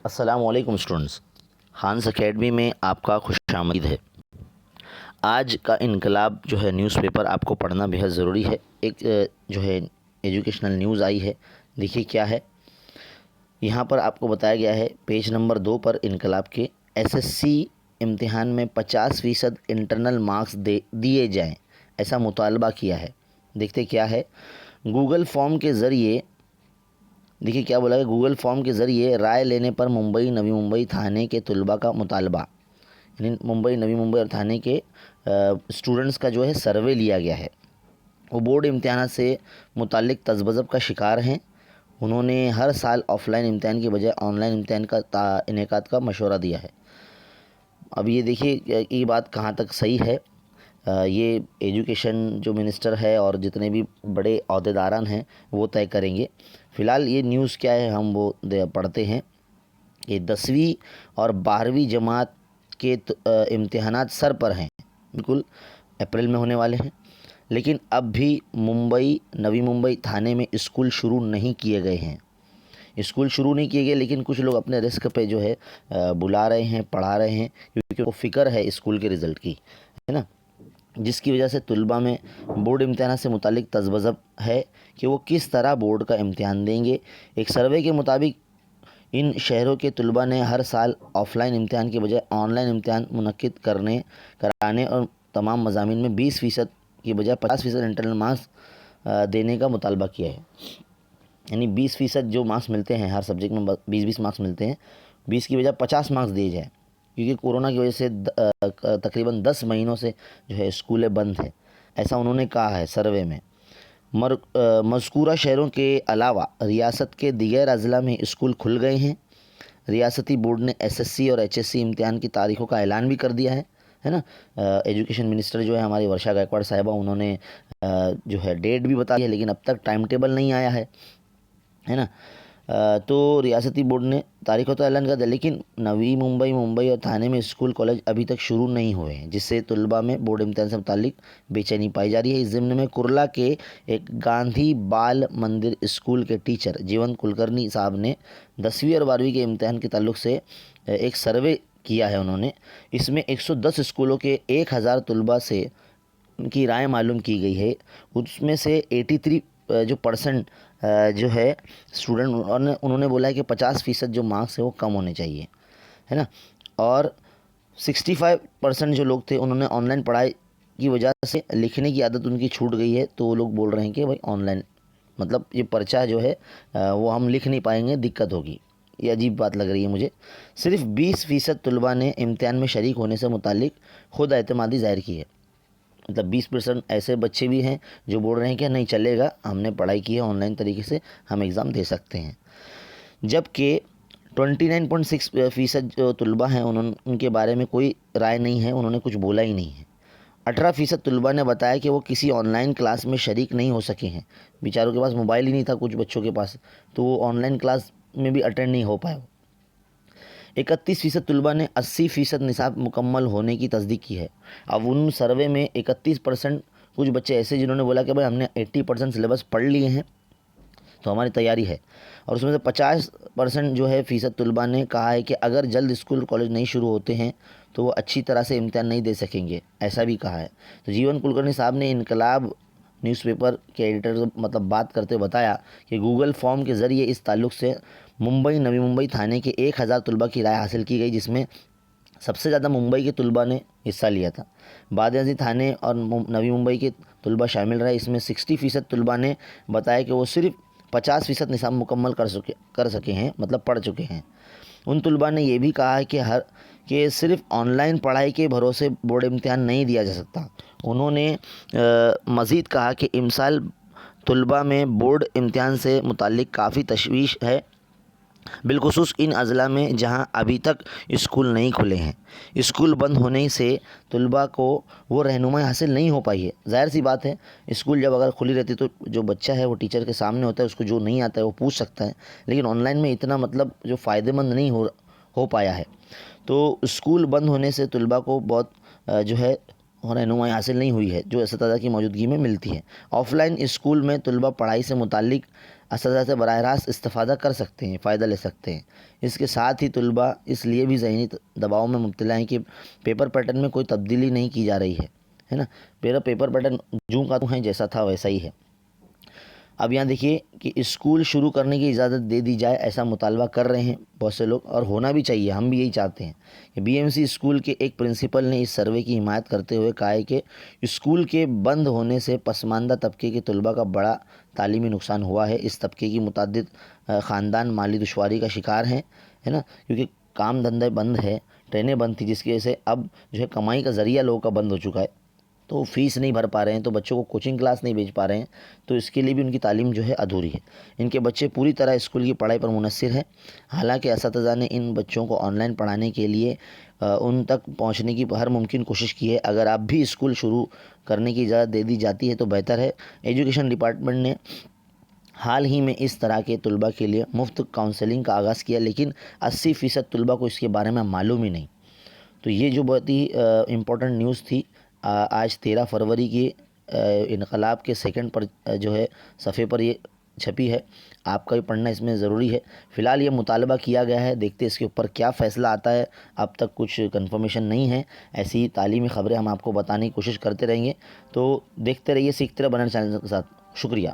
السلام علیکم students, خانز academy میں آپ کا خوش آمدید ہے۔ آج کا انقلاب جو ہے نیوز پیپر آپ کو پڑھنا بہت ضروری ہے۔ ایک جو ہے ایجوکیشنل نیوز آئی ہے، دیکھیے کیا ہے۔ یہاں پر آپ کو بتایا گیا ہے پیج نمبر 2 پر انقلاب کے SSC امتحان میں 50% انٹرنل مارکس دیے جائیں، ایسا مطالبہ کیا ہے۔ دیکھتے کیا ہے۔ گوگل فارم کے ذریعے دیکھیے کیا بولا ہے، گوگل فارم کے ذریعے رائے لینے پر ممبئی، نوی ممبئی تھانے کے طلباء کا مطالبہ، یعنی ممبئی، نوی ممبئی اور تھانے کے اسٹوڈنٹس کا جو ہے سروے لیا گیا ہے۔ وہ بورڈ امتحانات سے متعلق تذبذب کا شکار ہیں۔ انہوں نے ہر سال آف لائن امتحان کی بجائے آن لائن امتحان کا انعقاد کا مشورہ دیا ہے۔ اب یہ دیکھیے یہ بات کہاں تک صحیح ہے۔ یہ ایجوکیشن جو منسٹر ہے اور جتنے بھی بڑے عہدیداران ہیں وہ طے کریں گے۔ فی الحال یہ نیوز کیا ہے ہم وہ پڑھتے ہیں کہ 10ویں اور 12ویں جماعت کے امتحانات سر پر ہیں، بالکل اپریل میں ہونے والے ہیں، لیکن اب بھی ممبئی، نوی ممبئی تھانے میں اسکول شروع نہیں کیے گئے ہیں۔ اسکول شروع نہیں کیے گئے، لیکن کچھ لوگ اپنے رسک پہ جو ہے بلا رہے ہیں، پڑھا رہے ہیں، کیونکہ وہ فکر ہے اسکول کے رزلٹ کی، ہے نا، جس کی وجہ سے طلباء میں بورڈ امتحانات سے متعلق تذبذب ہے کہ وہ کس طرح بورڈ کا امتحان دیں گے۔ ایک سروے کے مطابق ان شہروں کے طلباء نے ہر سال آف لائن امتحان کے بجائے آن لائن امتحان منعقد کرانے اور تمام مضامین میں 20% کی بجائے 50% انٹرنل مارکس دینے کا مطالبہ کیا ہے۔ یعنی 20% جو مارکس ملتے ہیں ہر سبجیکٹ میں، 20 مارکس ملتے ہیں، 20 کی بجائے 50 مارکس دیے جائیں، کیونکہ کورونا کی وجہ سے تقریباً 10 مہینوں سے جو ہے اسکولیں بند ہیں، ایسا انہوں نے کہا ہے سروے میں۔ مذکورہ شہروں کے علاوہ ریاست کے دیگر اضلاع میں اسکول کھل گئے ہیں۔ ریاستی بورڈ نے SSC اور HSC امتحان کی تاریخوں کا اعلان بھی کر دیا ہے نا۔ ایجوکیشن منسٹر جو ہے ہماری ورشا گائیکواڑ صاحبہ، انہوں نے جو ہے ڈیٹ بھی بتا دی ہے، لیکن اب تک ٹائم ٹیبل نہیں آیا ہے نا۔ تو ریاستی بورڈ نے تاریخوں تو اعلان کر دیا، لیکن نوی ممبئی، ممبئی اور تھانے میں اسکول کالج ابھی تک شروع نہیں ہوئے ہیں، جس سے طلباء میں بورڈ امتحان سے متعلق بے چینی پائی جا رہی ہے۔ اس ضمن میں کرلا کے ایک گاندھی بال مندر اسکول کے ٹیچر جیون کلکرنی صاحب نے 10ویں اور 12ویں کے امتحان کے تعلق سے ایک سروے کیا ہے انہوں نے۔ اس میں 110 اسکولوں کے 1000 طلباء سے ان کی رائے معلوم کی گئی ہے۔ اس میں سے 83% جو ہے اسٹوڈنٹ، انہوں نے بولا ہے کہ 50% جو مارکس ہے وہ کم ہونے چاہیے، ہے نا، اور 65% جو لوگ تھے انہوں نے آن لائن پڑھائی کی وجہ سے لکھنے کی عادت ان کی چھوٹ گئی ہے، تو وہ لوگ بول رہے ہیں کہ بھائی آن لائن مطلب یہ پرچہ جو ہے وہ ہم لکھ نہیں پائیں گے، دقت ہوگی۔ یہ عجیب بات لگ رہی ہے مجھے۔ صرف 20% طلباء نے امتحان میں شریک ہونے سے متعلق خود اعتمادی ظاہر کی ہے۔ مطلب 20% ایسے بچے بھی ہیں جو بول رہے ہیں کہ نہیں چلے گا، ہم نے پڑھائی کی ہے، آن لائن طریقے سے ہم ایگزام دے سکتے ہیں، جبکہ 29.6% جو طلباء ہیں ان کے بارے میں کوئی رائے نہیں ہے، انہوں نے کچھ بولا ہی نہیں ہے۔ 18% طلباء نے بتایا کہ وہ کسی آن لائن کلاس میں شریک نہیں ہو سکے ہیں، بیچاروں کے پاس موبائل ہی نہیں تھا کچھ بچوں کے پاس، تو وہ آن لائن کلاس میں بھی اٹینڈ نہیں ہو پائے۔ 31% طلباء نے 80% نصاب مکمل ہونے کی تصدیق کی ہے۔ اب ان سروے میں 31% کچھ بچے ایسے جنہوں نے بولا کہ بھائی ہم نے 80% سلیبس پڑھ لیے ہیں تو ہماری تیاری ہے، اور اس میں سے 50% جو ہے فیصد طلباء نے کہا ہے کہ اگر جلد اسکول کالج نہیں شروع ہوتے ہیں تو وہ اچھی طرح سے امتحان نہیں دے سکیں گے، ایسا بھی کہا ہے۔ تو جیون کلکرنی صاحب نے انقلاب نیوز پیپر کے ایڈیٹر سے بات کرتے ہوئے بتایا کہ گوگل فارم کے ذریعے اس تعلق سے ممبئی، نوی ممبئی تھانے کے 1000 طلباء کی رائے حاصل کی گئی، جس میں سب سے زیادہ ممبئی کے طلباء نے حصہ لیا تھا۔ بعد ازیں تھانے اور نوی ممبئی کے طلباء شامل رہے۔ اس میں 60% طلباء نے بتایا کہ وہ صرف 50% نصاب مکمل کر سکے ہیں، مطلب پڑھ چکے ہیں۔ ان طلباء نے یہ بھی کہا ہے کہ صرف آن لائن پڑھائی کے بھروسے بورڈ امتحان نہیں دیا جا سکتا۔ انہوں نے مزید کہا کہ امسال طلباء میں بورڈ امتحان سے متعلق کافی تشویش ہے، بالخصوص ان اضلاع میں جہاں ابھی تک اسکول نہیں کھلے ہیں۔ اسکول بند ہونے سے طلباء کو وہ رہنمائی حاصل نہیں ہو پائی ہے۔ ظاہر سی بات ہے، اسکول جب اگر کھلی رہتی تو جو بچہ ہے وہ ٹیچر کے سامنے ہوتا ہے، اس کو جو نہیں آتا ہے وہ پوچھ سکتا ہے، لیکن آن لائن میں اتنا مطلب جو فائدہ مند نہیں ہو پایا ہے۔ تو اسکول بند ہونے سے طلباء کو بہت جو ہے رہنمائی حاصل نہیں ہوئی ہے جو اساتذہ کی موجودگی میں ملتی ہے۔ آف لائن اسکول میں طلباء پڑھائی سے متعلق اساتذہ سے براہ راست استفادہ کر سکتے ہیں، فائدہ لے سکتے ہیں۔ اس کے ساتھ ہی طلباء اس لیے بھی ذہنی دباؤ میں مبتلا ہیں کہ پیپر پیٹرن میں کوئی تبدیلی نہیں کی جا رہی ہے نا، میرا پیپر پیٹرن جوں کا تو ہے جیسا تھا ویسا ہی ہے۔ اب یہاں دیکھیے کہ اسکول شروع کرنے کی اجازت دے دی جائے، ایسا مطالبہ کر رہے ہیں بہت سے لوگ، اور ہونا بھی چاہیے، ہم بھی یہی چاہتے ہیں کہ بی ایم سی اسکول کے ایک پرنسپل نے اس سروے کی حمایت کرتے ہوئے کہا ہے کہ اسکول کے بند ہونے سے پسماندہ طبقے کے طلباء کا بڑا تعلیمی نقصان ہوا ہے۔ اس طبقے کی متعدد خاندان مالی دشواری کا شکار ہیں، ہے نا، کیونکہ کام دھندے بند ہے، ٹرینیں بند تھی، جس کی وجہ سے اب جو ہے کمائی کا ذریعہ لوگوں کا بند ہو چکا ہے، تو فیس نہیں بھر پا رہے ہیں، تو بچوں کو کوچنگ کلاس نہیں بھیج پا رہے ہیں، تو اس کے لیے بھی ان کی تعلیم جو ہے ادھوری ہے۔ ان کے بچے پوری طرح اسکول کی پڑھائی پر منحصر ہیں، حالانکہ اساتذہ نے ان بچوں کو آن لائن پڑھانے کے لیے ان تک پہنچنے کی ہر ممکن کوشش کی ہے۔ اگر اب بھی اسکول شروع کرنے کی اجازت دے دی جاتی ہے تو بہتر ہے۔ ایجوکیشن ڈپارٹمنٹ نے حال ہی میں اس طرح کے طلباء کے لیے مفت کاؤنسلنگ کا آغاز کیا، لیکن 80% طلباء کو اس کے بارے میں معلوم ہی نہیں۔ تو یہ جو بہت ہی امپورٹنٹ نیوز تھی، آج 13 فروری کی انقلاب کے سیکنڈ پر جو ہے صفحے پر یہ چھپی ہے، آپ کا بھی پڑھنا اس میں ضروری ہے۔ فی الحال یہ مطالبہ کیا گیا ہے، دیکھتے اس کے اوپر کیا فیصلہ آتا ہے، اب تک کچھ کنفرمیشن نہیں ہے۔ ایسی تعلیمی خبریں ہم آپ کو بتانے کی کوشش کرتے رہیں گے، تو دیکھتے رہیے سیکھتے رہے بنر چینل کے ساتھ۔ شکریہ۔